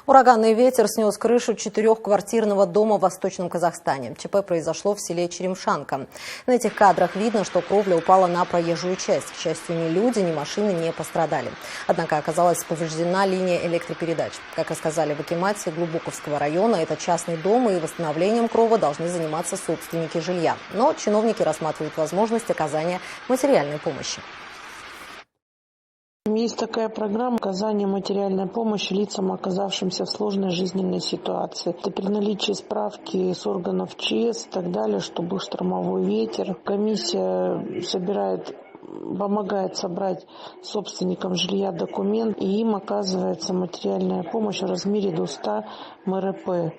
Ураганный ветер снес крышу 4-квартирного дома в Восточном Казахстане. ЧП произошло в селе Черемшанка. На этих кадрах видно, что кровля упала на проезжую часть. К счастью, ни люди, ни машины не пострадали. Однако оказалась повреждена линия электропередач. Как рассказали в акимате Глубоковского района, это частный дом, и восстановлением крова должны заниматься собственники жилья. Но чиновники рассматривают возможность оказания материальной помощи. Есть такая программа оказания материальной помощи лицам, оказавшимся в сложной жизненной ситуации. Это при наличии справки с органов ЧС и так далее, что был штормовой ветер. Комиссия помогает собрать собственникам жилья документ, и им оказывается материальная помощь в размере до 100 МРП.